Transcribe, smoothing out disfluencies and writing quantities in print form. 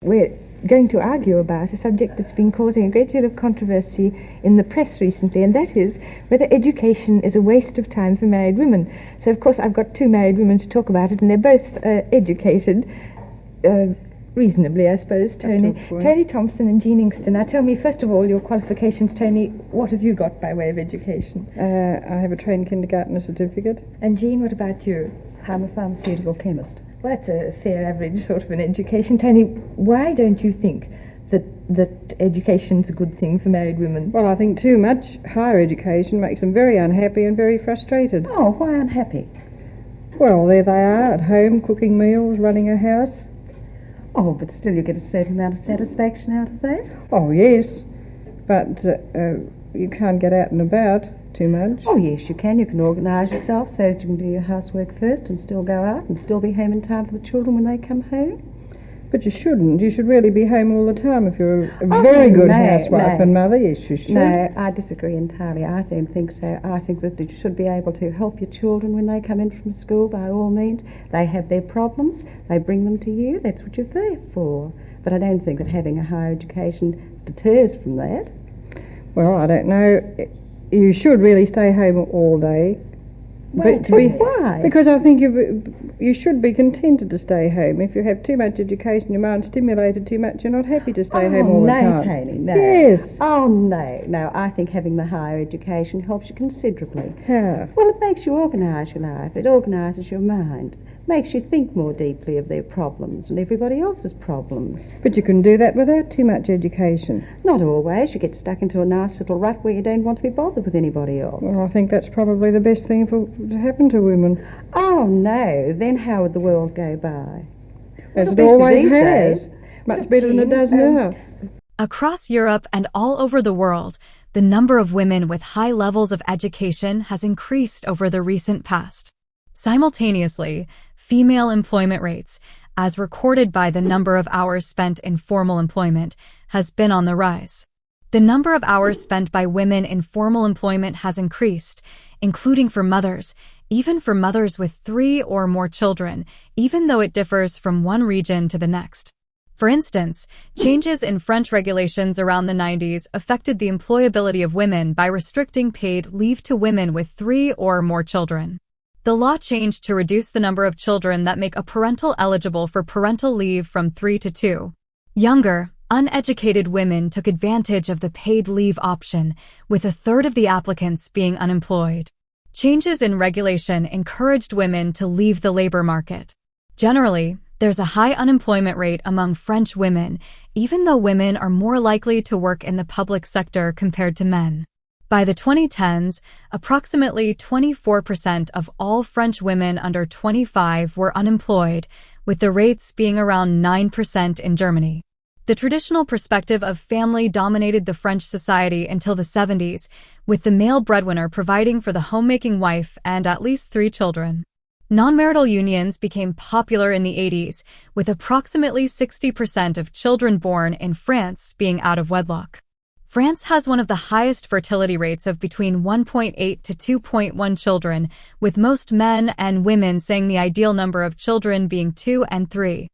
we're going to argue about a subject that's been causing a great deal of controversy in the press recently, and that is whether education is a waste of time for married women. So, of course, I've got two married women to talk about it, and they're both educated, reasonably, I suppose, Tony. Tony Thompson and Jean Ingston. Now, tell me, first of all, your qualifications, Tony. What have you got by way of education? I have a trained kindergarten certificate. And Jean, what about you? I'm a pharmaceutical chemist. Well, that's a fair average sort of an education. Tony, why don't you think that education's a good thing for married women? Well, I think too much higher education makes them very unhappy and very frustrated. Oh, why unhappy? Well, there they are at home, cooking meals, running a house. Oh, but still you get a certain amount of satisfaction out of that. Oh, yes, but you can't get out and about too much. Oh, yes, you can. You can organise yourself so that you can do your housework first and still go out and still be home in time for the children when they come home. But you shouldn't. You should really be home all the time if you're a very good housewife and mother. Yes, you should. No, I disagree entirely. I don't think so. I think that you should be able to help your children when they come in from school, by all means. They have their problems. They bring them to you. That's what you're there for. But I don't think that having a higher education deters from that. Well, I don't know. You should really stay home all day. Why? Because I think you should be contented to stay home. If you have too much education, your mind's stimulated too much, you're not happy to stay home all the time. No, Tony, no. Yes. Oh, no. I think having the higher education helps you considerably. How? Well, it makes you organise your life. It organises your mind. Makes you think more deeply of their problems and everybody else's problems. But you can do that without too much education. Not always. You get stuck into a nice little rut where you don't want to be bothered with anybody else. Well, I think that's probably the best thing to happen to women. Oh, no. Then how would the world go by? As it always has. Much better than it does now. Across Europe and all over the world, the number of women with high levels of education has increased over the recent past. Simultaneously, female employment rates, as recorded by the number of hours spent in formal employment, has been on the rise. The number of hours spent by women in formal employment has increased, including for mothers, even for mothers with 3 or more children, even though it differs from one region to the next. For instance, changes in French regulations around the 90s affected the employability of women by restricting paid leave to women with 3 or more children. The law changed to reduce the number of children that make a parental eligible for parental leave from 3 to 2. Younger, uneducated women took advantage of the paid leave option, with a third of the applicants being unemployed. Changes in regulation encouraged women to leave the labor market. Generally, there's a high unemployment rate among French women, even though women are more likely to work in the public sector compared to men. By the 2010s, approximately 24% of all French women under 25 were unemployed, with the rates being around 9% in Germany. The traditional perspective of family dominated the French society until the 70s, with the male breadwinner providing for the homemaking wife and at least 3 children. Non-marital unions became popular in the 80s, with approximately 60% of children born in France being out of wedlock. France has one of the highest fertility rates of between 1.8 to 2.1 children, with most men and women saying the ideal number of children being 2 and 3.